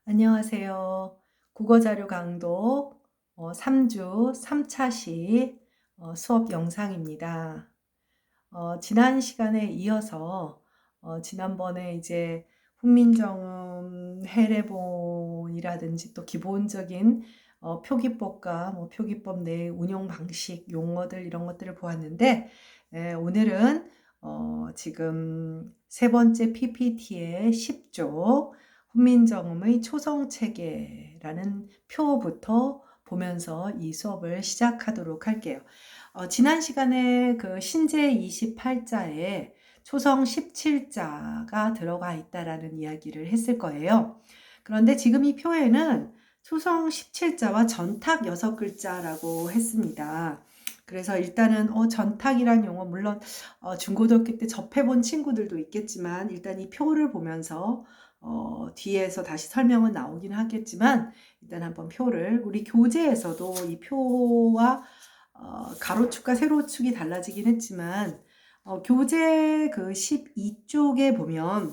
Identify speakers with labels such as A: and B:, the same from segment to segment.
A: 안녕하세요. 국어자료 강독 3주 3차시 수업 영상입니다. 지난 시간에 이어서 지난번에 이제 훈민정음, 해례본이라든지 또 기본적인 표기법과 표기법 내 운용 방식, 용어들 이런 것들을 보았는데 오늘은 지금 세 번째 PPT의 10조 훈민정음의 초성체계라는 표부터 보면서 이 수업을 시작하도록 할게요. 지난 시간에 그 신제 28자에 초성 17자가 들어가 있다라는 이야기를 했을 거예요. 그런데 지금 이 표에는 초성 17자와 전탁 6글자라고 했습니다. 그래서 일단은 전탁이란 용어 물론 중고등학교 때 접해본 친구들도 있겠지만 일단 이 표를 보면서 뒤에서 다시 설명은 나오긴 하겠지만 일단 한번 표를 우리 교재에서도 이 표와 가로축과 세로축이 달라지긴 했지만 교재 그 12쪽에 보면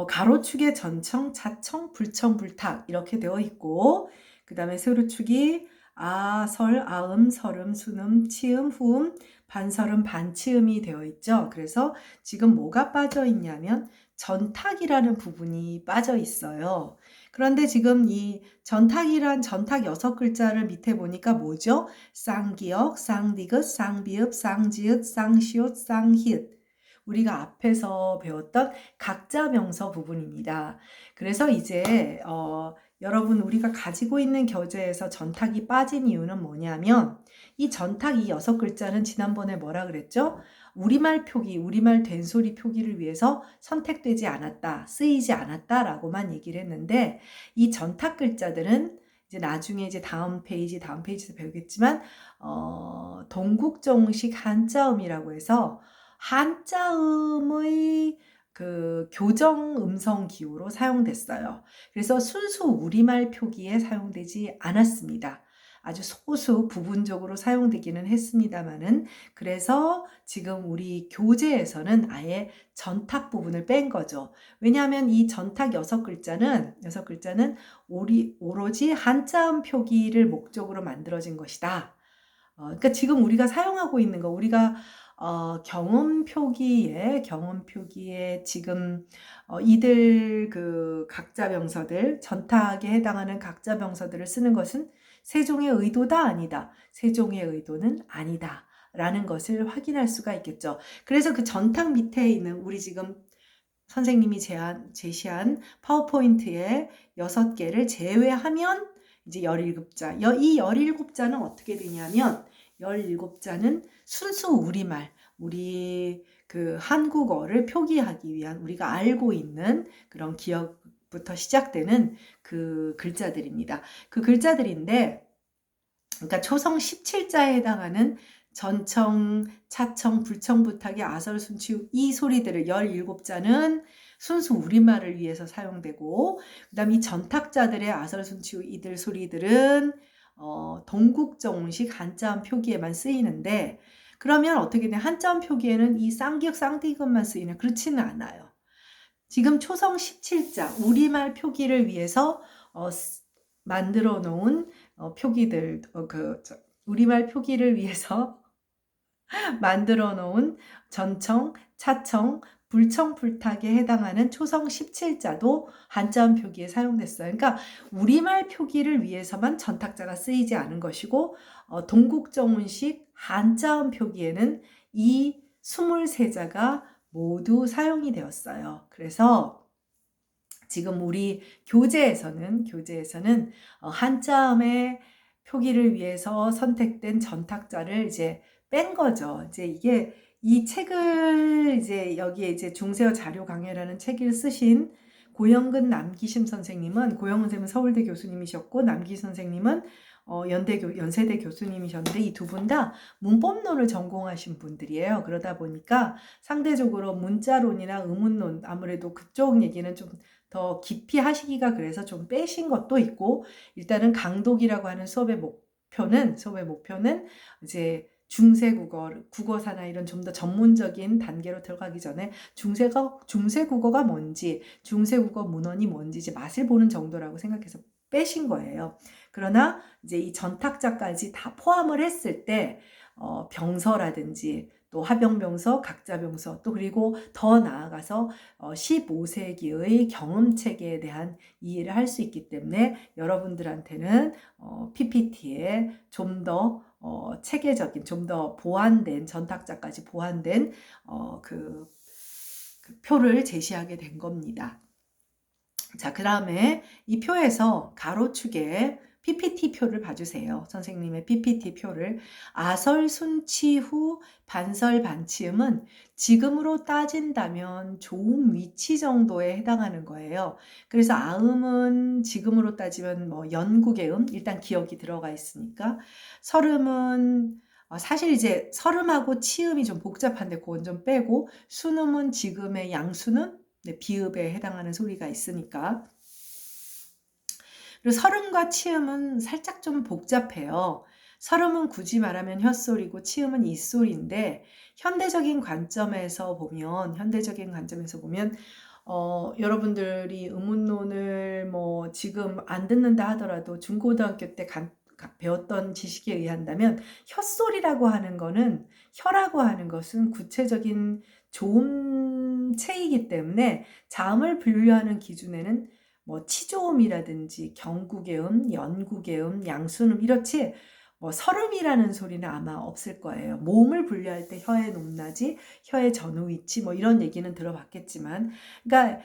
A: 가로축에 전청, 차청, 불청, 불탁 이렇게 되어 있고 그 다음에 세로축이 아, 설, 아음, 설음, 순음, 치음, 후음, 반설음, 반치음이 되어 있죠. 그래서 지금 뭐가 빠져 있냐면 전탁이라는 부분이 빠져 있어요. 그런데 지금 이 전탁이란 전탁 6글자를 밑에 보니까 뭐죠? 쌍기역, 쌍디귿, 쌍비읍, 쌍지읒, 쌍시옷, 쌍히읗. 우리가 앞에서 배웠던 각자 명서 부분입니다. 그래서 이제 여러분 우리가 가지고 있는 교재에서 전탁이 빠진 이유는 뭐냐면 이 전탁 이 6글자는 지난번에 뭐라 그랬죠? 우리말 표기, 우리말 된소리 표기를 위해서 선택되지 않았다, 쓰이지 않았다라고만 얘기를 했는데 이 전탁 글자들은 이제 나중에 이제 다음 페이지에서 배우겠지만 동국정식 한자음이라고 해서 한자음의 그 교정 음성 기호로 사용됐어요. 그래서 순수 우리말 표기에 사용되지 않았습니다. 아주 소수 부분적으로 사용되기는 했습니다만은 그래서 지금 우리 교재에서는 아예 전탁 부분을 뺀 거죠. 왜냐하면 이 전탁 6글자는 오로지 한자음 표기를 목적으로 만들어진 것이다. 그러니까 지금 우리가 사용하고 있는 거 우리가 경음 표기에 지금 이들 그 각자 명서들 전탁에 해당하는 각자 명서들을 쓰는 것은 세종의 의도다 아니다. 세종의 의도는 아니다. 라는 것을 확인할 수가 있겠죠. 그래서 그 전탁 밑에 있는 우리 지금 선생님이 제시한 파워포인트에 6개를 제외하면 이제 17자. 이 17자는 어떻게 되냐면 17자는 순수 우리말, 우리 그 한국어를 표기하기 위한 우리가 알고 있는 그런 기억부터 시작되는 그 글자들입니다. 그 글자들인데 그러니까 초성 17자에 해당하는 전청, 차청, 불청, 부탁의 아설, 순치, 이 소리들을 17자는 순수 우리말을 위해서 사용되고 그 다음 이 전탁자들의 아설, 순치, 이들 소리들은 동국정식 한자음 표기에만 쓰이는데 그러면 어떻게 돼? 한자음 표기에는 이 쌍기역, 쌍디귿만 쓰이냐? 그렇지는 않아요. 지금 초성 17자 우리말 표기를 위해서 만들어 놓은 표기들 우리말 표기를 위해서 만들어 놓은 전청, 차청, 불청, 불탁에 해당하는 초성 17자도 한자음 표기에 사용됐어요. 그러니까 우리말 표기를 위해서만 전탁자가 쓰이지 않은 것이고 동국정운식 한자음 표기에는 이 23자가 모두 사용이 되었어요. 그래서 지금 우리 교재에서는 한자음의 표기를 위해서 선택된 전탁자를 이제 뺀 거죠. 이제 이게 이 책을 이제 여기에 이제 중세어 자료 강해라는 책을 쓰신 고영근 남기심 선생님은 고영근 선생님은 서울대 교수님이셨고 남기 선생님은 연세대 교수님이셨는데 이 두 분 다 문법론을 전공하신 분들이에요. 그러다 보니까 상대적으로 문자론이나 의문론 아무래도 그쪽 얘기는 좀 더 깊이 하시기가 그래서 좀 빼신 것도 있고 일단은 강독이라고 하는 수업의 목표는 이제 중세국어, 국어사나 이런 좀 더 전문적인 단계로 들어가기 전에 중세국어가 뭔지, 중세국어 문헌이 뭔지 이제 맛을 보는 정도라고 생각해서 빼신 거예요. 그러나 이제 이 전탁자까지 다 포함을 했을 때 병서라든지 또 하병병서, 각자병서, 또 그리고 더 나아가서 15세기의 경음체계에 대한 이해를 할 수 있기 때문에 여러분들한테는 PPT에 좀 더 체계적인, 좀 더 보완된, 전탁자까지 보완된 그 표를 제시하게 된 겁니다. 자, 그 다음에 이 표에서 가로축에 PPT 표를 봐주세요. 선생님의 PPT 표를. 아설, 순치, 후, 반설, 반치음은 지금으로 따진다면 조음, 위치 정도에 해당하는 거예요. 그래서 아음은 지금으로 따지면 뭐 연국의 일단 기억이 들어가 있으니까. 설음은 사실 이제 설음하고 치음이 좀 복잡한데 그건 좀 빼고, 순음은 지금의 양순음, 네, 비읍에 해당하는 소리가 있으니까. 그리고 설음과 치음은 살짝 좀 복잡해요. 설음은 굳이 말하면 혓소리고 치음은 이소리인데 현대적인 관점에서 보면 여러분들이 의문론을 뭐 지금 안 듣는다 하더라도 중고등학교 때 배웠던 지식에 의한다면 혓소리라고 하는 거는, 혀라고 하는 것은 구체적인 조음체이기 때문에 자음을 분류하는 기준에는 뭐 치조음이라든지 경국의 연국의 양순음 이렇지 뭐 설음이라는 소리는 아마 없을 거예요. 모음을 분류할 때 혀의 높낮이, 혀의 전후 위치 뭐 이런 얘기는 들어봤겠지만, 그러니까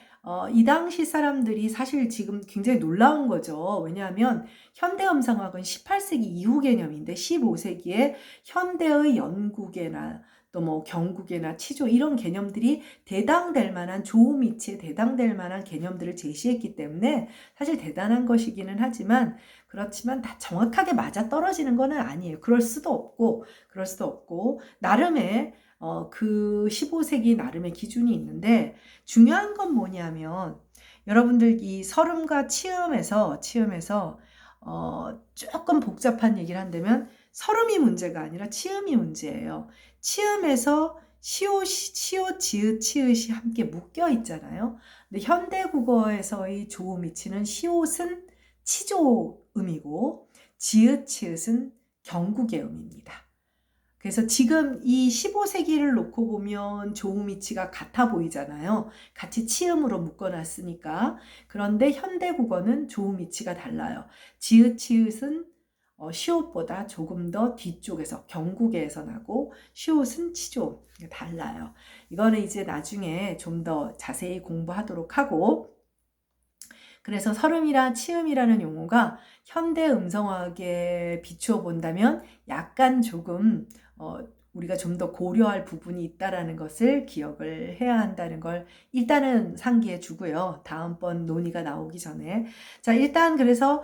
A: 이 당시 사람들이 사실 지금 굉장히 놀라운 거죠. 왜냐하면 현대 음성학은 18세기 이후 개념인데 15세기에 현대의 연국에나 또 뭐 경국이나 치조 이런 개념들이 대당될 만한, 조음 위치에 대당될 만한 개념들을 제시했기 때문에 사실 대단한 것이기는 하지만, 그렇지만 다 정확하게 맞아 떨어지는 거는 아니에요. 그럴 수도 없고 나름의 그 15세기 나름의 기준이 있는데, 중요한 건 뭐냐면 여러분들 이 설음과 치음에서 조금 복잡한 얘기를 한다면 설음이 문제가 아니라 치음이 문제예요. 치음에서 시오, 지읒, 치읒이 함께 묶여 있잖아요. 근데 현대 국어에서의 조음 위치는 시옷은 치조음이고 지읒, 치읒은 경국의 음입니다. 그래서 지금 이 15세기를 놓고 보면 조음 위치가 같아 보이잖아요. 같이 치음으로 묶어놨으니까. 그런데 현대 국어는 조음 위치가 달라요. 지읒, 치읒은 시옷보다 조금 더 뒤쪽에서 경국에서 나고, 시옷은 치조음 달라요. 이거는 이제 나중에 좀 더 자세히 공부하도록 하고, 그래서 설음이랑 치음이라는 용어가 현대 음성학에 비추어 본다면 약간 조금 우리가 좀 더 고려할 부분이 있다라는 것을 기억을 해야 한다는 걸 일단은 상기해 주고요. 다음번 논의가 나오기 전에. 자, 일단 그래서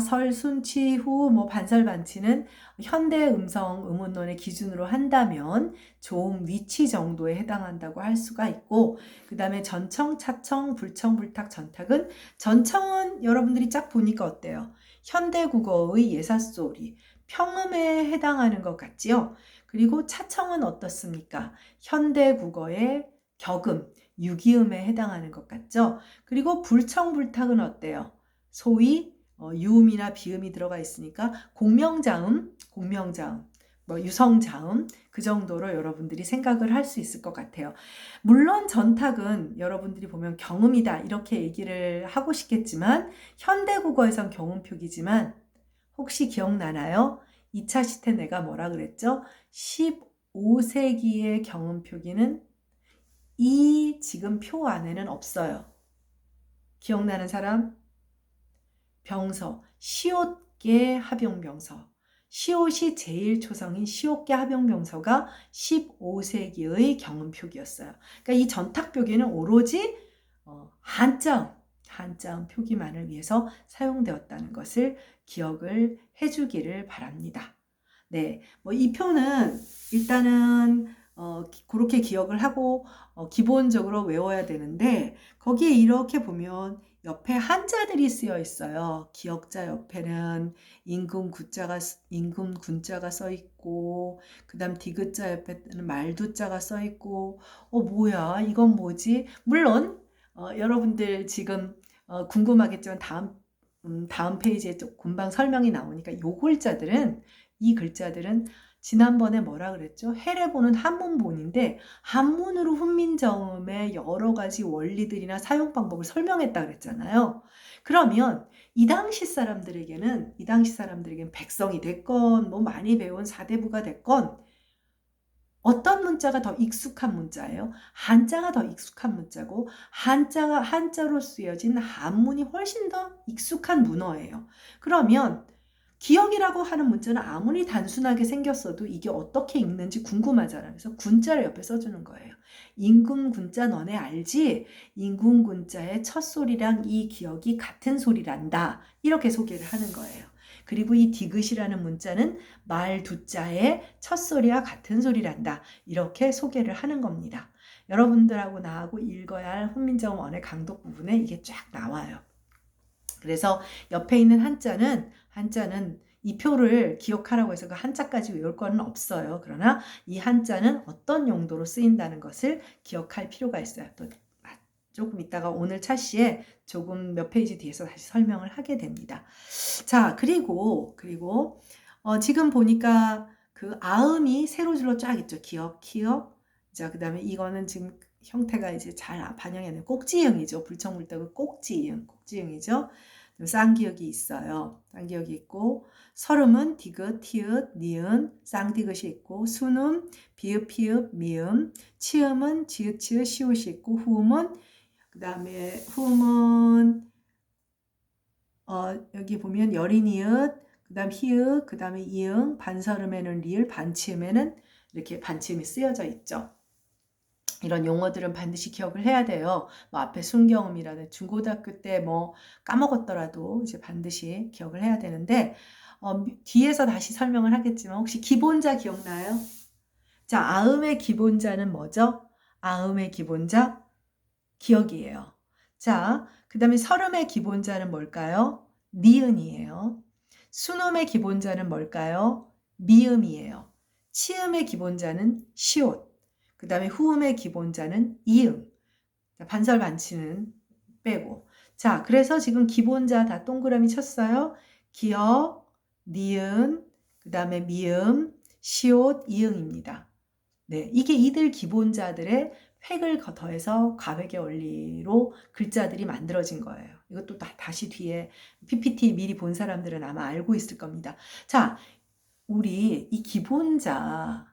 A: 설, 순, 치, 후, 뭐 반설, 반치는 현대 음성 의문론의 기준으로 한다면 조음 위치 정도에 해당한다고 할 수가 있고, 그 다음에 전청, 차청, 불청, 불탁, 전탁은, 전청은 여러분들이 쫙 보니까 어때요? 현대 국어의 예사소리, 평음에 해당하는 것 같지요? 그리고 차청은 어떻습니까? 현대 국어의 격음, 유기음에 해당하는 것 같죠? 그리고 불청, 불탁은 어때요? 소위 유음이나 비음이 들어가 있으니까 공명자음, 뭐 유성자음 그 정도로 여러분들이 생각을 할 수 있을 것 같아요. 물론 전탁은 여러분들이 보면 경음이다 이렇게 얘기를 하고 싶겠지만 현대 국어에선 경음표기지만, 혹시 기억나나요? 2차 시태 내가 뭐라 그랬죠? 15세기의 경음표기는 이 지금 표 안에는 없어요. 기억나는 사람? 병서, 시옷계 합용병서. 시옷이 제일 초성인 시옷계 합용병서가 15세기의 경음표기였어요. 그러니까 이 전탁표기는 오로지 한자음 표기만을 위해서 사용되었다는 것을 기억을 해주기를 바랍니다. 네, 뭐 이 표는 일단은 그렇게 기억을 하고 기본적으로 외워야 되는데 거기에 이렇게 보면 옆에 한자들이 쓰여 있어요. 기역자 옆에는 임금 군자가 써 있고 그다음 디귿자 옆에는 말두자가 써 있고 뭐야 이건 뭐지? 물론 여러분들 지금 궁금하겠지만 다음 페이지에 좀 금방 설명이 나오니까 이 글자들은 지난번에 뭐라 그랬죠? 해를 보는 한문본인데 한문으로 훈민정음의 여러 가지 원리들이나 사용 방법을 설명했다 그랬잖아요. 그러면 이 당시 사람들에게는 백성이 됐건 뭐 많이 배운 사대부가 됐건 어떤 문자가 더 익숙한 문자예요? 한자가 더 익숙한 문자고 한자로 쓰여진 한문이 훨씬 더 익숙한 문어예요. 그러면 기억이라고 하는 문자는 아무리 단순하게 생겼어도 이게 어떻게 읽는지 궁금하잖아요. 그래서 군자를 옆에 써주는 거예요. 임금 군자 너네 알지? 임금 군자의 첫 소리랑 이 기억이 같은 소리란다. 이렇게 소개를 하는 거예요. 그리고 이 디귿이라는 문자는 말 두자의 첫 소리와 같은 소리란다. 이렇게 소개를 하는 겁니다. 여러분들하고 나하고 읽어야 할 훈민정음 언의 강독 부분에 이게 쫙 나와요. 그래서 옆에 있는 한자는 이 표를 기억하라고 해서 그 한자까지 외울 거는 없어요. 그러나 이 한자는 어떤 용도로 쓰인다는 것을 기억할 필요가 있어요. 또 조금 있다가 오늘 차시에 조금 몇 페이지 뒤에서 다시 설명을 하게 됩니다. 자, 그리고 지금 보니까 그 아음이 세로 줄로 쫙 있죠. 기역, 키역. 자, 그 다음에 이거는 지금 형태가 이제 잘 반영이 안 돼요. 꼭지형이죠. 불청불떡은 꼭지형이죠. 쌍기역이 있어요. 쌍기역이 있고 설음은 디귿, 티읕, 니은, 쌍디귿이 있고 순음, 비읍, 피읍, 미음, 치음은 지읒, 치읒, 시옷이 있고 그다음에 후음은 여기 보면 열이니읒, 그다음 히읗, 그다음에 이응, 반설음에는 리을, 반치음에는 이렇게 반치음이 쓰여져 있죠. 이런 용어들은 반드시 기억을 해야 돼요. 뭐 앞에 순경음이라든 중고등학교 때 뭐 까먹었더라도 이제 반드시 기억을 해야 되는데 뒤에서 다시 설명을 하겠지만 혹시 기본자 기억나요? 자, 아음의 기본자는 뭐죠? 아음의 기본자 기억이에요. 자, 그 다음에 설음의 기본자는 뭘까요? 니은이에요. 순음의 기본자는 뭘까요? 미음이에요. 치음의 기본자는 시옷. 그 다음에 후음의 기본자는 이응. 반설 반치는 빼고. 자, 그래서 지금 기본자 다 동그라미 쳤어요. 기역, 니은, 그 다음에 미음, 시옷, 이응입니다. 네, 이게 이들 기본자들의 획을 더해서 가획의 원리로 글자들이 만들어진 거예요. 이것도 다시 뒤에 PPT 미리 본 사람들은 아마 알고 있을 겁니다. 자, 우리 이 기본자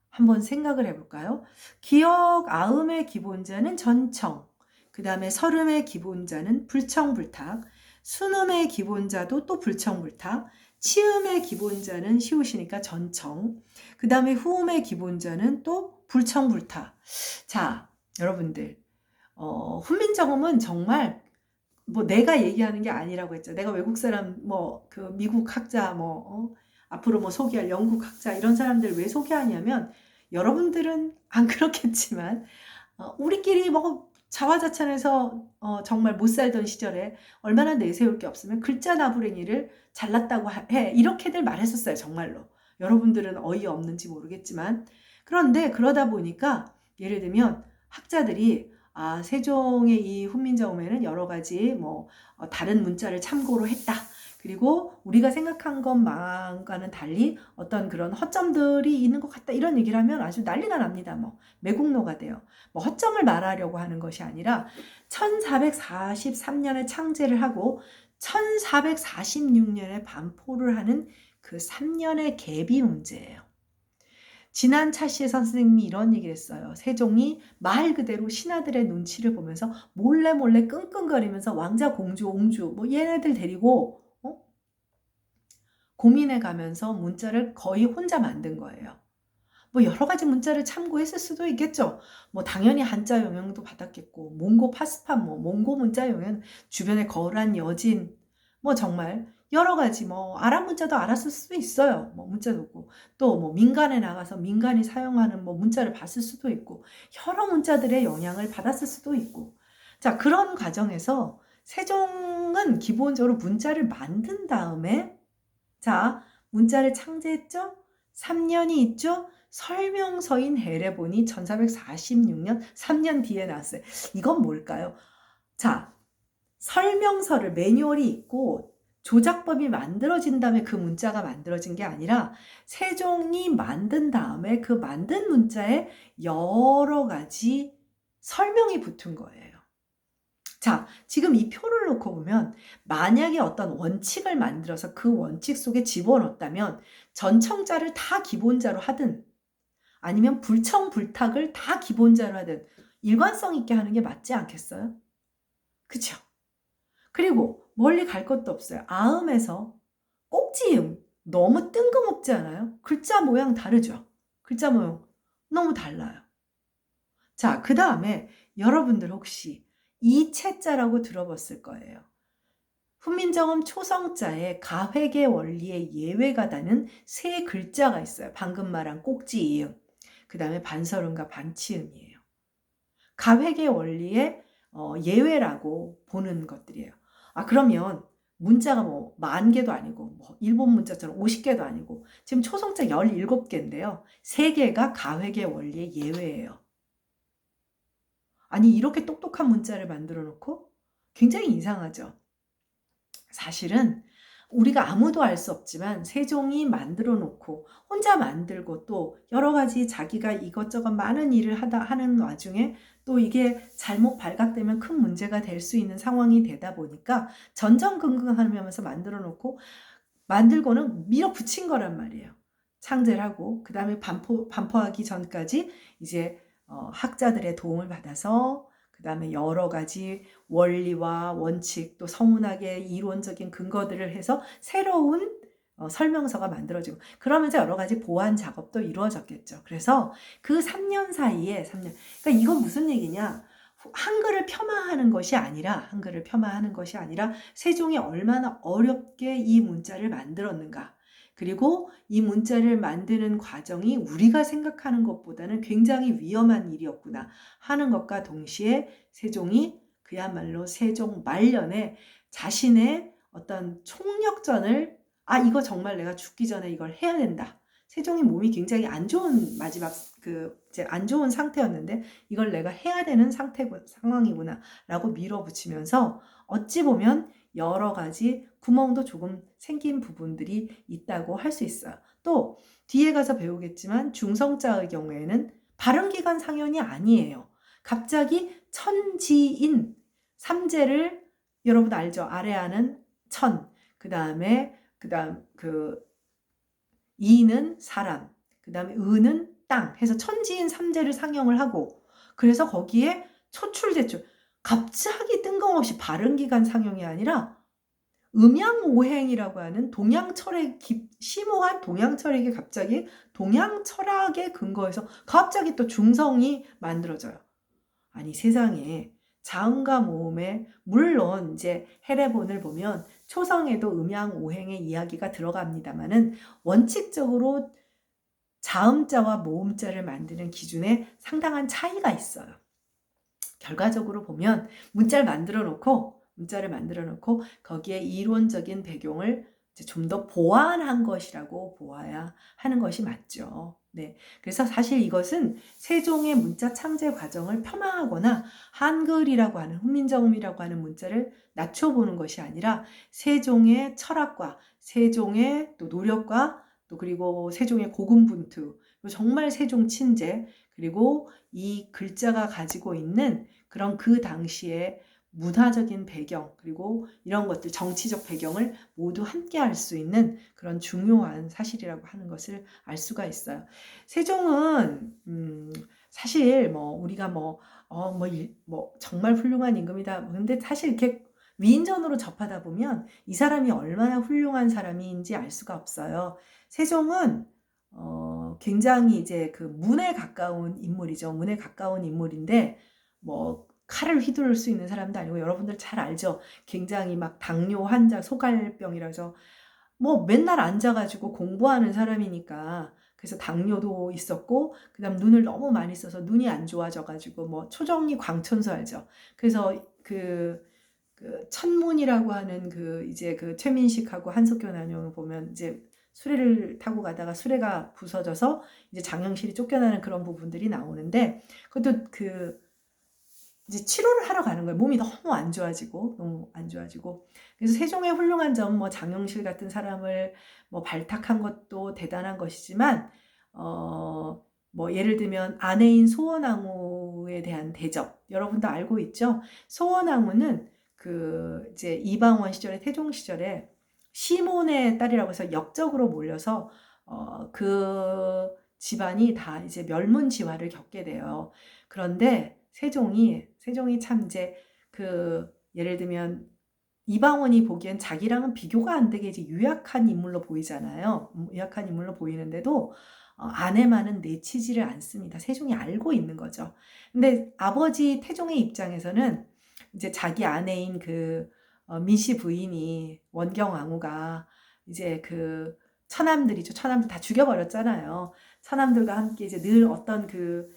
A: 한번 생각을 해볼까요? 기역 아음의 기본자는 전청, 그 다음에 설음의 기본자는 불청불탁, 순음의 기본자도 또 불청불탁, 치음의 기본자는 시옷이니까 전청, 그 다음에 후음의 기본자는 또 불청불탁. 자, 여러분들 훈민정음은 정말 뭐 내가 얘기하는 게 아니라고 했죠. 내가 외국 사람 뭐 그 미국 학자 앞으로 뭐 소개할 영국 학자 이런 사람들 왜 소개하냐면 여러분들은 안 그렇겠지만 우리끼리 뭐 자화자찬해서 정말 못 살던 시절에 얼마나 내세울 게 없으면 글자 나부랭이를 잘났다고 해 이렇게들 말했었어요. 정말로. 여러분들은 어이없는지 모르겠지만 그런데 그러다 보니까 예를 들면 학자들이 세종의 이 훈민정음에는 여러 가지 뭐 다른 문자를 참고로 했다. 그리고 우리가 생각한 것만과는 달리 어떤 그런 허점들이 있는 것 같다. 이런 얘기를 하면 아주 난리가 납니다. 뭐 매국노가 돼요. 뭐 허점을 말하려고 하는 것이 아니라 1443년에 창제를 하고 1446년에 반포를 하는 그 3년의 갭이 문제예요. 지난 차시의 선생님이 이런 얘기를 했어요. 세종이 말 그대로 신하들의 눈치를 보면서 몰래 끙끙거리면서 왕자, 공주, 옹주 뭐 얘네들 데리고 고민해 가면서 문자를 거의 혼자 만든 거예요. 뭐 여러 가지 문자를 참고했을 수도 있겠죠. 뭐 당연히 한자 영향도 받았겠고 몽고 파스판 몽고 문자 영향 주변에 거란 여진 뭐 정말 여러 가지 뭐 아랍 문자도 알았을 수도 있어요. 뭐 문자 놓고 또 뭐 민간에 나가서 민간이 사용하는 뭐 문자를 봤을 수도 있고 여러 문자들의 영향을 받았을 수도 있고 자 그런 과정에서 세종은 기본적으로 문자를 만든 다음에 자 문자를 창제했죠. 3년이 있죠. 설명서인 해례본이 1446년 3년 뒤에 나왔어요. 이건 뭘까요? 자 설명서를 매뉴얼이 있고 조작법이 만들어진 다음에 그 문자가 만들어진 게 아니라 세종이 만든 다음에 그 만든 문자에 여러 가지 설명이 붙은 거예요. 자, 지금 이 표를 놓고 보면 만약에 어떤 원칙을 만들어서 그 원칙 속에 집어넣었다면 전청자를 다 기본자로 하든 아니면 불청불탁을 다 기본자로 하든 일관성 있게 하는 게 맞지 않겠어요? 그쵸? 그리고 멀리 갈 것도 없어요. 아음에서 꼭지음 너무 뜬금없지 않아요? 글자 모양 다르죠? 글자 모양 너무 달라요. 자, 그 다음에 여러분들 혹시 이채자라고 들어봤을 거예요. 훈민정음 초성자에 가회계 원리의 예외가 다는 세 글자가 있어요. 방금 말한 꼭지이음, 그 다음에 반설음과 반치음이에요. 가회계 원리의 예외라고 보는 것들이에요. 아 그러면 문자가 뭐 10,000개도 아니고 뭐 일본 문자처럼 50개도 아니고 지금 초성자 17개인데요. 3개가 가회계 원리의 예외예요. 아니 이렇게 똑똑한 문자를 만들어 놓고 굉장히 이상하죠. 사실은 우리가 아무도 알 수 없지만 세종이 만들어 놓고 혼자 만들고 또 여러 가지 자기가 이것저것 많은 일을 하는 와중에 또 이게 잘못 발각되면 큰 문제가 될 수 있는 상황이 되다 보니까 전전긍긍하면서 만들어 놓고 만들고는 밀어붙인 거란 말이에요. 창제를 하고 그 다음에 반포하기 전까지 이제 학자들의 도움을 받아서 그 다음에 여러 가지 원리와 원칙 또 서문학의 이론적인 근거들을 해서 새로운 설명서가 만들어지고 그러면서 여러 가지 보완 작업도 이루어졌겠죠. 그래서 그 3년 사이에 3년 그러니까 이건 무슨 얘기냐 한글을 폄하하는 것이 아니라 세종이 얼마나 어렵게 이 문자를 만들었는가 그리고 이 문자를 만드는 과정이 우리가 생각하는 것보다는 굉장히 위험한 일이었구나 하는 것과 동시에 세종이 그야말로 세종 말년에 자신의 어떤 총력전을 이거 정말 내가 죽기 전에 이걸 해야 된다. 세종이 몸이 굉장히 안 좋은 마지막 이제 안 좋은 상태였는데 이걸 내가 해야 되는 상황이구나라고 밀어붙이면서 어찌 보면 여러 가지 구멍도 조금 생긴 부분들이 있다고 할 수 있어요. 또 뒤에 가서 배우겠지만 중성자의 경우에는 발음기관 상현이 아니에요. 갑자기 천지인 삼재를 여러분 알죠? 아래하는 천, 그다음 이는 사람, 그 다음에 의는 땅 해서 천지인 삼재를 상영을 하고 그래서 거기에 초출제출 갑자기 뜬금없이 발음기관 상영이 아니라 음양오행이라고 하는 동양철학 심오한 동양철학이 갑자기 동양철학의 근거에서 갑자기 또 중성이 만들어져요. 아니 세상에 자음과 모음에 물론 이제 해례본을 보면 초성에도 음양오행의 이야기가 들어갑니다만은 원칙적으로 자음자와 모음자를 만드는 기준에 상당한 차이가 있어요. 결과적으로 보면 문자를 만들어 놓고 거기에 이론적인 배경을 좀 더 보완한 것이라고 보아야 하는 것이 맞죠. 네. 그래서 사실 이것은 세종의 문자 창제 과정을 폄하하거나 한글이라고 하는 훈민정음이라고 하는 문자를 낮춰보는 것이 아니라 세종의 철학과 세종의 또 노력과 또 그리고 세종의 고군분투 정말 세종 친제 그리고 이 글자가 가지고 있는 그런 그 당시에 문화적인 배경 그리고 이런 것들 정치적 배경을 모두 함께 할 수 있는 그런 중요한 사실이라고 하는 것을 알 수가 있어요. 세종은 사실 뭐 우리가 뭐 정말 훌륭한 임금이다. 근데 사실 이렇게 위인전으로 접하다 보면 이 사람이 얼마나 훌륭한 사람인지 알 수가 없어요. 세종은 굉장히 이제 그 문에 가까운 인물이죠. 문에 가까운 인물인데 뭐 칼을 휘두를 수 있는 사람도 아니고 여러분들 잘 알죠? 굉장히 막 당뇨 환자, 소갈병이라서 뭐 맨날 앉아 가지고 공부하는 사람이니까 그래서 당뇨도 있었고 그다음 눈을 너무 많이 써서 눈이 안 좋아져 가지고 뭐 초정리 광천수 알죠? 그래서 그 천문이라고 하는 그 이제 그 최민식하고 한석규 나뉘어 보면 이제 수레를 타고 가다가 수레가 부서져서 이제 장영실이 쫓겨나는 그런 부분들이 나오는데 그것도 그 이제 치료를 하러 가는 거예요. 몸이 너무 안 좋아지고 너무 안 좋아지고. 그래서 세종의 훌륭한 점 뭐 장영실 같은 사람을 뭐 발탁한 것도 대단한 것이지만 뭐 예를 들면 아내인 소원왕후에 대한 대접 여러분도 알고 있죠? 소원왕후는 그 이제 이방원 시절에 태종 시절에 시몬의 딸이라고 해서 역적으로 몰려서 그 집안이 다 이제 멸문지화를 겪게 돼요. 그런데 세종이 참 이제 그 예를 들면 이방원이 보기엔 자기랑은 비교가 안 되게 이제 유약한 인물로 보이잖아요. 유약한 인물로 보이는데도 아내만은 내치지를 않습니다. 세종이 알고 있는 거죠. 근데 아버지 태종의 입장에서는 이제 자기 아내인 그 민씨 부인이 원경왕후가 이제 그 처남들이죠. 처남들 다 죽여버렸잖아요. 처남들과 함께 이제 늘 어떤 그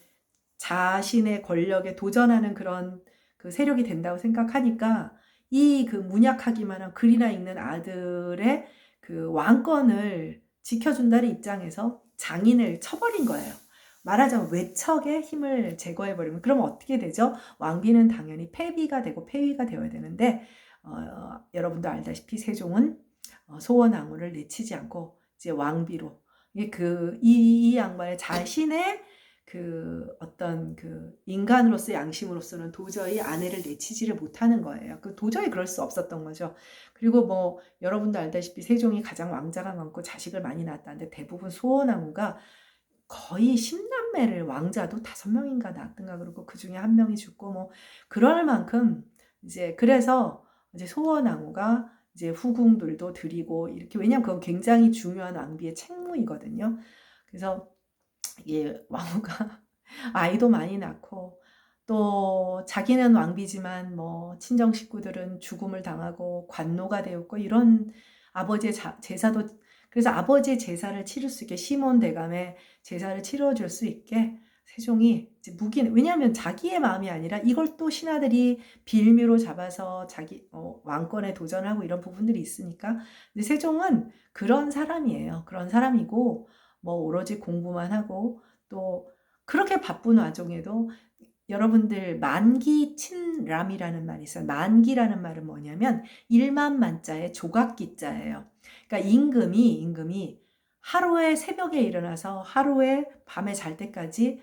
A: 자신의 권력에 도전하는 그런 그 세력이 된다고 생각하니까 이 그 문약하기만 한 글이나 읽는 아들의 그 왕권을 지켜준다는 입장에서 장인을 쳐버린 거예요. 말하자면 외척의 힘을 제거해버리면 그러면 어떻게 되죠? 왕비는 당연히 폐비가 되고 폐위가 되어야 되는데 여러분도 알다시피 세종은 소원왕후를 내치지 않고 이제 왕비로 이 양반의 자신의 그 어떤 그 인간으로서의 양심으로서는 도저히 아내를 내치지를 못하는 거예요. 그 도저히 그럴 수 없었던 거죠. 그리고 뭐 여러분도 알다시피 세종이 가장 왕자가 많고 자식을 많이 낳았다는데 대부분 소원왕후가 거의 10남매를 왕자도 5명인가 낳았던가 그러고 그 중에 한 명이 죽고 뭐 그럴 만큼 이제 그래서 이제 소원왕후가 이제 후궁들도 드리고 이렇게 왜냐면 그건 굉장히 중요한 왕비의 책무이거든요. 그래서 이게 왕후가 아이도 많이 낳고 또 자기는 왕비지만 뭐 친정 식구들은 죽음을 당하고 관노가 되었고 이런 아버지의 제사도 그래서 아버지의 제사를 치를 수 있게 시몬 대감의 제사를 치러줄 수 있게 세종이 이제 왜냐하면 자기의 마음이 아니라 이걸 또 신하들이 빌미로 잡아서 자기 왕권에 도전하고 이런 부분들이 있으니까 근데 세종은 그런 사람이에요. 그런 사람이고 뭐 오로지 공부만 하고 또 그렇게 바쁜 와중에도 여러분들 만기친람이라는 말이 있어요. 만기라는 말은 뭐냐면 1만 만자의 조각기자예요. 그러니까 임금이 하루에 새벽에 일어나서 하루에 밤에 잘 때까지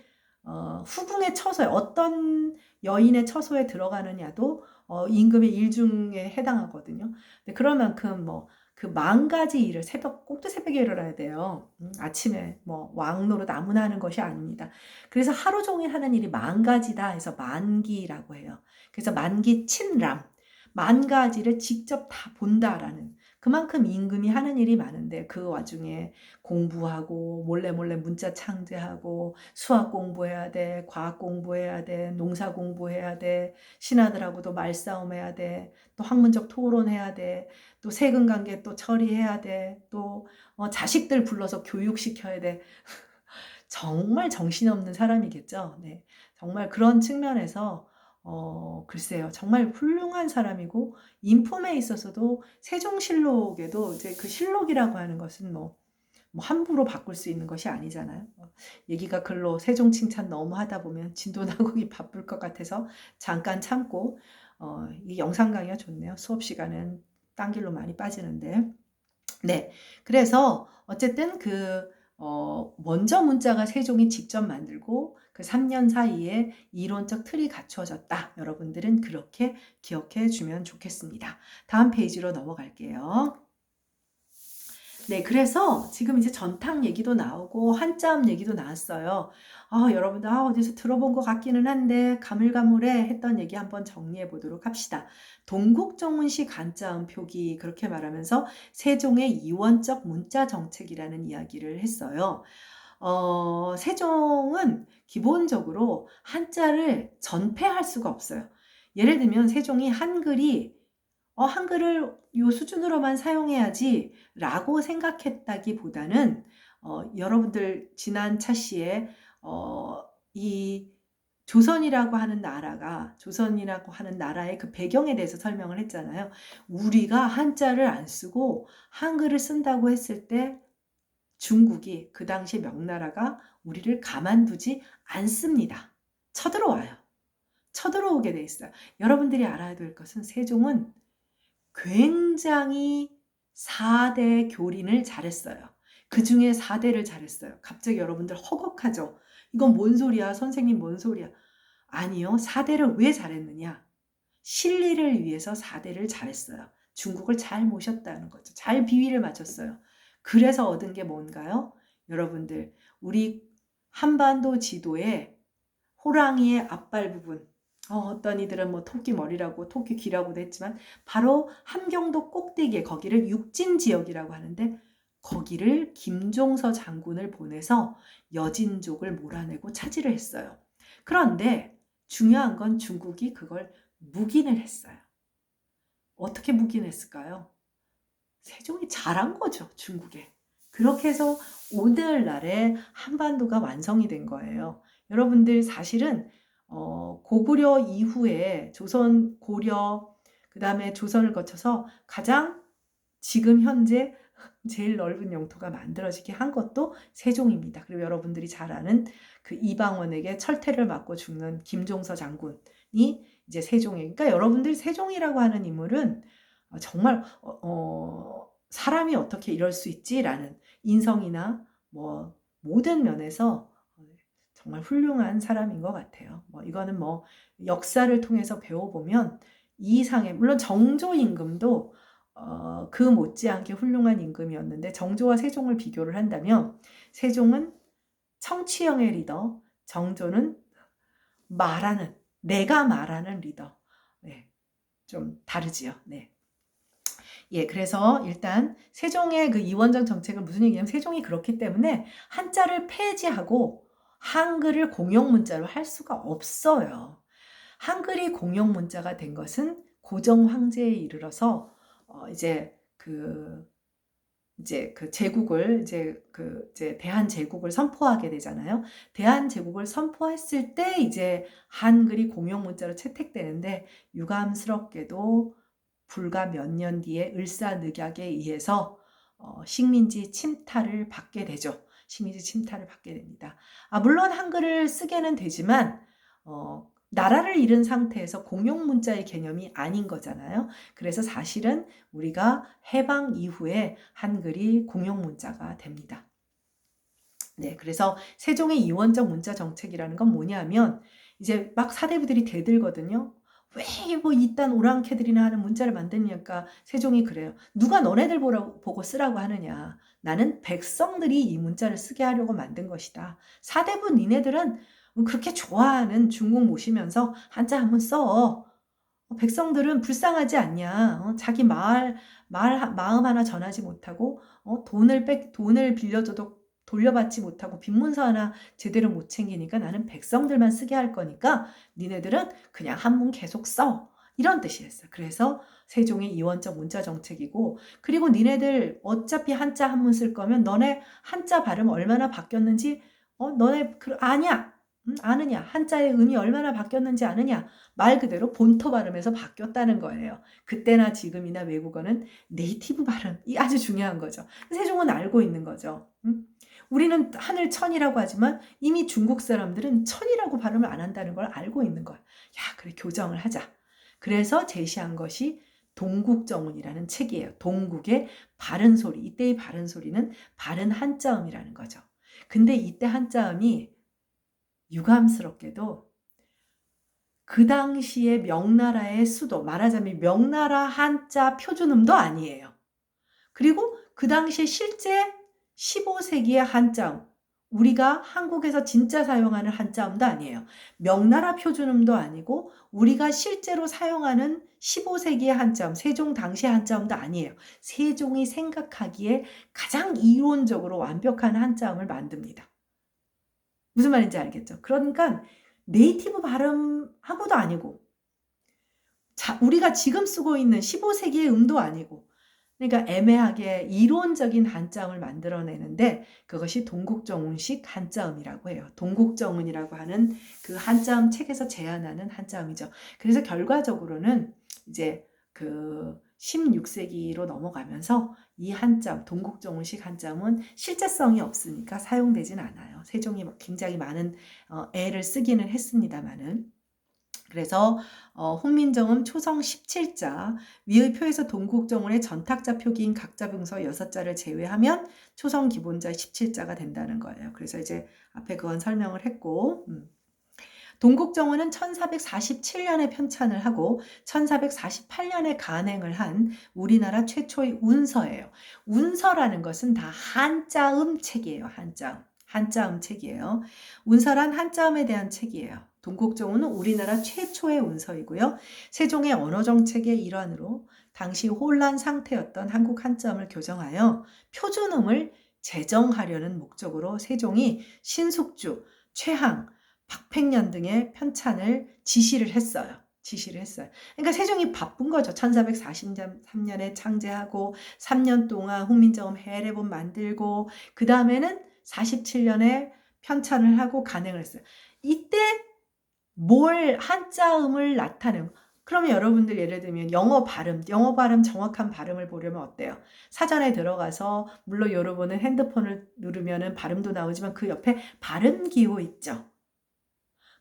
A: 후궁의 처소에 어떤 여인의 처소에 들어가느냐도 임금의 일 중에 해당하거든요. 근데 그럴 만큼 뭐 그 10,000가지 일을 꼭두 새벽에 일어나야 돼요. 아침에 뭐 왕노릇 아무나 하는 것이 아닙니다. 그래서 하루 종일 하는 일이 10,000가지다 해서 만기라고 해요. 그래서 만기 친람, 10,000가지를 직접 다 본다라는 그만큼 임금이 하는 일이 많은데 그 와중에 공부하고 몰래 문자 창제하고 수학 공부해야 돼, 과학 공부해야 돼, 농사 공부해야 돼, 신하들하고도 말싸움해야 돼, 또 학문적 토론해야 돼, 또 세금 관계 또 처리해야 돼, 또 자식들 불러서 교육시켜야 돼. 정말 정신없는 사람이겠죠. 네. 정말 그런 측면에서 글쎄요. 정말 훌륭한 사람이고 인품에 있어서도 세종실록에도 이제 그 실록이라고 하는 것은 뭐 함부로 바꿀 수 있는 것이 아니잖아요. 얘기가 글로 세종 칭찬 너무 하다 보면 진도 나누기 바쁠 것 같아서 잠깐 참고 이 영상 강의가 좋네요. 수업 시간은 딴 길로 많이 빠지는데. 네. 그래서 어쨌든 먼저 문자가 세종이 직접 만들고 그 3년 사이에 이론적 틀이 갖추어졌다. 여러분들은 그렇게 기억해 주면 좋겠습니다. 다음 페이지로 넘어갈게요. 네, 그래서 지금 이제 전탕 얘기도 나오고 한자음 얘기도 나왔어요. 여러분들 어디서 들어본 것 같기는 한데 가물가물해 했던 얘기 한번 정리해 보도록 합시다. 동국정운식 한자음 표기 그렇게 말하면서 세종의 이원적 문자 정책이라는 이야기를 했어요. 세종은 기본적으로 한자를 전폐할 수가 없어요. 예를 들면 세종이 한글이 한글을 요 수준으로만 사용해야지 라고 생각했다기보다는 여러분들 지난 차시에 이 조선이라고 하는 나라의 그 배경에 대해서 설명을 했잖아요. 우리가 한자를 안 쓰고 한글을 쓴다고 했을 때 중국이 그 당시 명나라가 우리를 가만두지 않습니다. 쳐들어와요. 쳐들어오게 돼 있어요. 여러분들이 알아야 될 것은 세종은 굉장히 4대 교린을 잘했어요. 그 중에 4대를 잘했어요. 갑자기 여러분들 허걱하죠. 이건 뭔 소리야? 선생님 뭔 소리야? 아니요. 4대를 왜 잘했느냐? 실리를 위해서 4대를 잘했어요. 중국을 잘 모셨다는 거죠. 잘 비위를 맞췄어요. 그래서 얻은 게 뭔가요? 여러분들, 우리 한반도 지도에 호랑이의 앞발 부분, 어떤 이들은 뭐 토끼 머리라고 토끼 귀라고도 했지만 바로 함경도 꼭대기에 거기를 육진지역이라고 하는데 거기를 김종서 장군을 보내서 여진족을 몰아내고 차지를 했어요. 그런데 중요한 건 중국이 그걸 묵인을 했어요. 어떻게 묵인했을까요? 세종이 잘한 거죠, 중국에. 그렇게 해서 오늘날에 한반도가 완성이 된 거예요. 여러분들 사실은 고구려 이후에 조선, 고려, 그 다음에 조선을 거쳐서 가장 지금 현재 제일 넓은 영토가 만들어지게 한 것도 세종입니다. 그리고 여러분들이 잘 아는 그 이방원에게 철퇴를 맞고 죽는 김종서 장군이 이제 세종이에요. 그러니까 여러분들이 세종이라고 하는 인물은 정말 사람이 어떻게 이럴 수 있지라는 인성이나 뭐 모든 면에서 정말 훌륭한 사람인 것 같아요. 이거는 역사를 통해서 배워보면 이 이상의, 물론 정조 임금도 그 못지않게 훌륭한 임금이었는데 정조와 세종을 비교를 한다면 세종은 청취형의 리더, 정조는 내가 말하는 리더. 네, 좀 다르지요. 네. 예, 그래서 일단 세종의 그 이원정 정책은 무슨 얘기냐면 세종이 그렇기 때문에 한자를 폐지하고 한글을 공용문자로 할 수가 없어요. 한글이 공용문자가 된 것은 고종 황제에 이르러서 이제 그 제국을 이제 대한제국을 선포하게 되잖아요. 대한제국을 선포했을 때 이제 한글이 공용문자로 채택되는데 유감스럽게도 불과 몇 년 뒤에 을사늑약에 의해서 식민지 침탈을 받게 되죠. 식민지 침탈을 받게 됩니다. 물론 한글을 쓰게는 되지만 나라를 잃은 상태에서 공용문자의 개념이 아닌 거잖아요. 그래서 사실은 우리가 해방 이후에 한글이 공용문자가 됩니다. 네, 그래서 세종의 이원적 문자 정책이라는 건 뭐냐면 이제 막 사대부들이 대들거든요. 왜 뭐 이딴 오랑캐들이나 하는 문자를 만드니까 세종이 그래요. 누가 너네들 보고 쓰라고 하느냐. 나는 백성들이 이 문자를 쓰게 하려고 만든 것이다. 사대부 니네들은 그렇게 좋아하는 중국 모시면서 한자 한번 써. 백성들은 불쌍하지 않냐. 자기 마음 하나 전하지 못하고 돈을 빌려줘도 돌려받지 못하고 빈문서 하나 제대로 못 챙기니까 나는 백성들만 쓰게 할 거니까 니네들은 그냥 한문 계속 써. 이런 뜻이었어요. 그래서 세종의 이원적 문자 정책이고 그리고 니네들 어차피 한자 한문 쓸 거면 너네 한자 발음 얼마나 바뀌었는지 너네 아냐? 아느냐? 한자의 음이 얼마나 바뀌었는지 아느냐? 말 그대로 본토 발음에서 바뀌었다는 거예요. 그때나 지금이나 외국어는 네이티브 발음이 아주 중요한 거죠. 세종은 알고 있는 거죠. 우리는 하늘 천이라고 하지만 이미 중국 사람들은 천이라고 발음을 안 한다는 걸 알고 있는 거야. 야, 그래 교정을 하자. 그래서 제시한 것이 동국정운이라는 책이에요. 동국의 바른 소리. 이때의 바른 소리는 바른 한자음이라는 거죠. 근데 이때 한자음이 유감스럽게도 그 당시에 명나라의 수도, 말하자면 명나라 한자 표준음도 아니에요. 그리고 그 당시에 실제 15세기의 한자음, 우리가 한국에서 진짜 사용하는 한자음도 아니에요. 명나라 표준음도 아니고 우리가 실제로 사용하는 15세기의 한자음, 세종 당시 한자음도 아니에요. 세종이 생각하기에 가장 이론적으로 완벽한 한자음을 만듭니다. 무슨 말인지 알겠죠? 그러니까 네이티브 발음하고도 아니고 우리가 지금 쓰고 있는 15세기의 음도 아니고, 그러니까 애매하게 이론적인 한자음을 만들어내는데 그것이 동국정운식 한자음이라고 해요. 동국정운이라고 하는 그 한자음 책에서 제안하는 한자음이죠. 그래서 결과적으로는 이제 그 16세기로 넘어가면서 이 한자음, 동국정운식 한자음은 실제성이 없으니까 사용되진 않아요. 세종이 굉장히 많은 애를 쓰기는 했습니다만은. 그래서 훈민정음 초성 17자, 위의 표에서 동국정운의 전탁자 표기인 각자병서 6자를 제외하면 초성 기본자 17자가 된다는 거예요. 그래서 이제 앞에 그건 설명을 했고, 동국정운은 1447년에 편찬을 하고 1448년에 간행을 한 우리나라 최초의 운서예요. 운서라는 것은 다 한자음 책이에요. 한자음 책이에요. 운서란 한자음에 대한 책이에요. 동국정운은 우리나라 최초의 운서이고요. 세종의 언어정책의 일환으로 당시 혼란 상태였던 한국 한자음을 교정하여 표준음을 제정하려는 목적으로 세종이 신숙주, 최항, 박팽년 등의 편찬을 지시를 했어요. 그러니까 세종이 바쁜 거죠. 1443년에 창제하고 3년 동안 훈민정음 해례본 만들고 그 다음에는 47년에 편찬을 하고 간행을 했어요. 이때 뭘 한자음을 나타내고, 그러면 여러분들 예를 들면 영어 발음 정확한 발음을 보려면 어때요? 사전에 들어가서, 물론 여러분은 핸드폰을 누르면은 발음도 나오지만 그 옆에 발음 기호 있죠.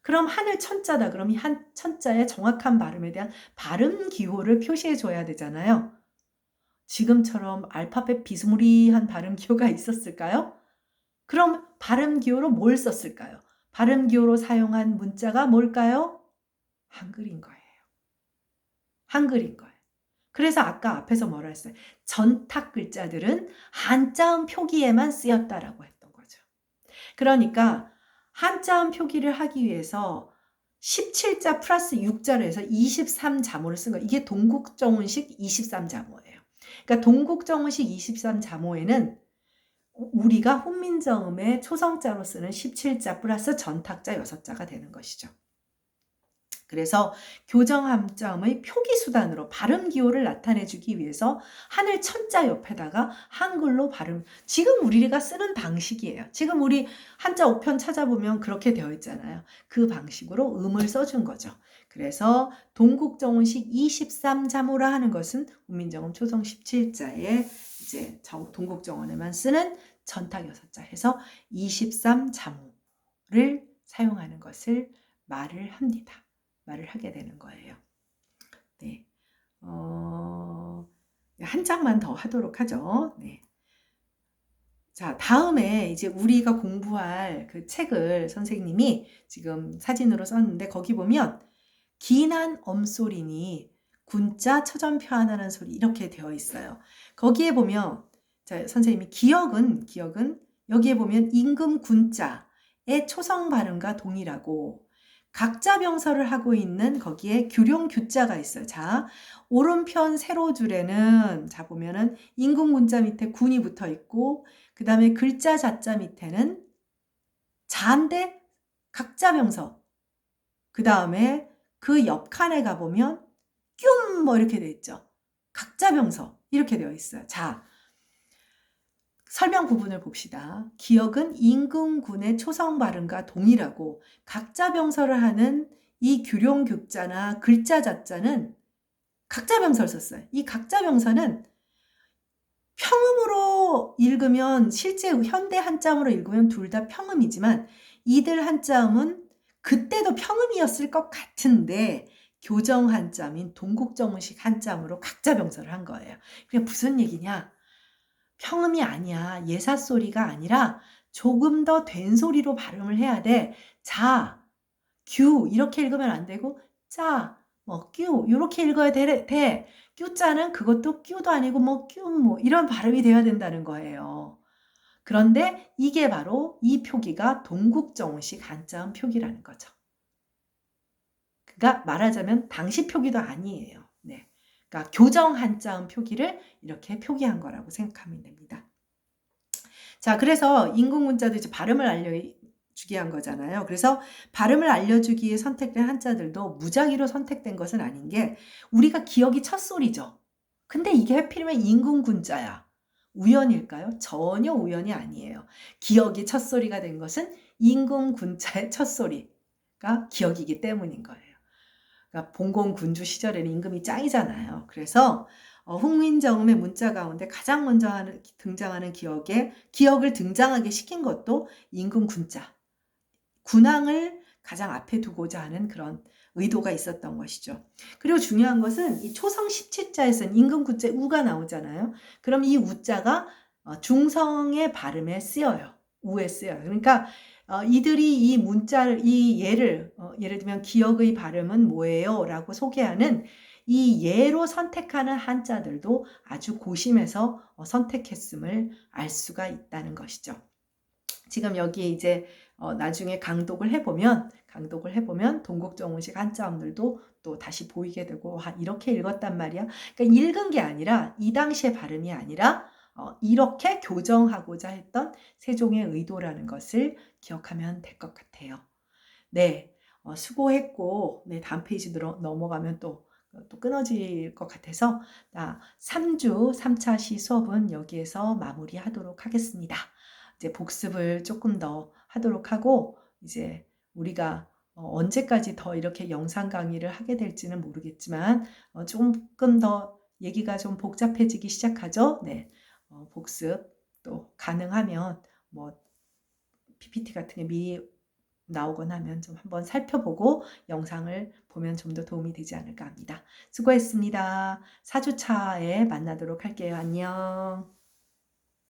A: 그럼 하늘 천자다. 그럼 이 한 천자의 정확한 발음에 대한 발음 기호를 표시해 줘야 되잖아요. 지금처럼 알파벳 비스무리한 발음 기호가 있었을까요? 그럼 발음 기호로 뭘 썼을까요? 발음 기호로 사용한 문자가 뭘까요? 한글인 거예요. 한글인 거예요. 그래서 아까 앞에서 뭐라 했어요? 전탁 글자들은 한자음 표기에만 쓰였다라고 했던 거죠. 그러니까 한자음 표기를 하기 위해서 17자 플러스 6자를 해서 23자모를 쓴 거예요. 이게 동국정운식 23자모예요. 그러니까 동국정운식 23자모에는 우리가 훈민정음의 초성자로 쓰는 17자 플러스 전탁자 6자가 되는 것이죠. 그래서 교정함자음의 표기수단으로 발음 기호를 나타내주기 위해서 하늘 천자 옆에다가 한글로 발음, 지금 우리가 쓰는 방식이에요. 지금 우리 한자 5편 찾아보면 그렇게 되어 있잖아요. 그 방식으로 음을 써준 거죠. 그래서 동국정운식 23자모라 하는 것은 훈민정음 초성 17자에 이제 동국정원에만 쓰는 전탁 6자 해서 23자모를 사용하는 것을 말을 하게 되는 거예요. 네. 한 장만 더 하도록 하죠. 네. 자, 다음에 이제 우리가 공부할 그 책을 선생님이 지금 사진으로 썼는데 거기 보면 기난 엄소리니 군자 처전표 하나라는 소리 이렇게 되어 있어요. 거기에 보면 자, 선생님이 기억은 여기에 보면 임금 군자의 초성 발음과 동일하고 각자 병설을 하고 있는 거기에 규룡 규자가 있어요. 자, 오른편 세로줄에는 자 보면은 임금 군자 밑에 군이 붙어 있고 그 다음에 글자 자자 밑에는 자인데 각자 병서 그 다음에 그 옆칸에 가보면 뀨 뭐 이렇게 되어 있죠. 각자 병서 이렇게 되어 있어요. 자, 설명 부분을 봅시다. 기억은 임금군의 초성 발음과 동일하고 각자 병설을 하는 이 규룡 규자나 글자 자자는 각자 병설을 썼어요. 이 각자 병설은 평음으로 읽으면 실제 현대 한자음으로 읽으면 둘 다 평음이지만 이들 한자음은 그때도 평음이었을 것 같은데 교정 한자음인 동국정운식 한자음으로 각자 병설을 한 거예요. 그게 무슨 얘기냐? 평음이 아니야. 예사소리가 아니라 조금 더 된 소리로 발음을 해야 돼. 자, 규 이렇게 읽으면 안 되고 짜, 뭐 규 이렇게 읽어야 돼. 규자는 그것도 규도 아니고 뭐 규 뭐 이런 발음이 돼야 된다는 거예요. 그런데 이게 바로 이 표기가 동국정운식 한자음 표기라는 거죠. 그러니까 말하자면 당시 표기도 아니에요. 네. 그러니까 교정 한자음 표기를 이렇게 표기한 거라고 생각하면 됩니다. 자, 그래서 인공문자도 이제 발음을 주기 한 거잖아요. 그래서 발음을 알려주기 위해 선택된 한자들도 무작위로 선택된 것은 아닌 게 우리가 기억이 첫소리죠. 근데 이게 하필이면 인군군자야. 우연일까요? 전혀 우연이 아니에요. 기억이 첫소리가 된 것은 인군군자의 첫소리가 기억이기 때문인 거예요. 그러니까 봉공군주 시절에는 임금이 짱이잖아요. 그래서 훈민정음의 문자 가운데 가장 먼저 등장하는 기억을 등장하게 시킨 것도 임금군자, 군왕을 가장 앞에 두고자 하는 그런 의도가 있었던 것이죠. 그리고 중요한 것은 이 초성 17자에서는 임금군자에 우가 나오잖아요. 그럼 이 우자가 중성의 발음에 쓰여요. 우에 쓰여요. 그러니까 이들이 이 문자를 예를 들면 기억의 발음은 뭐예요? 라고 소개하는 이 예로 선택하는 한자들도 아주 고심해서 선택했음을 알 수가 있다는 것이죠. 지금 여기 이제 나중에 강독을 해보면 동국정원식 한자음들도 또 다시 보이게 되고 이렇게 읽었단 말이야. 그러니까 읽은 게 아니라 이 당시의 발음이 아니라 이렇게 교정하고자 했던 세종의 의도라는 것을 기억하면 될 것 같아요. 네, 수고했고 네, 다음 페이지 넘어가면 또 끊어질 것 같아서 3주 3차 시 수업은 여기에서 마무리하도록 하겠습니다. 이제 복습을 조금 더 하도록 하고 이제 우리가 언제까지 더 이렇게 영상 강의를 하게 될지는 모르겠지만 조금 더 얘기가 좀 복잡해지기 시작하죠. 네, 복습 또 가능하면 뭐 PPT 같은 게 미리 나오거나 하면 좀 한번 살펴보고 영상을 보면 좀 더 도움이 되지 않을까 합니다. 수고했습니다. 4주차에 만나도록 할게요. 안녕.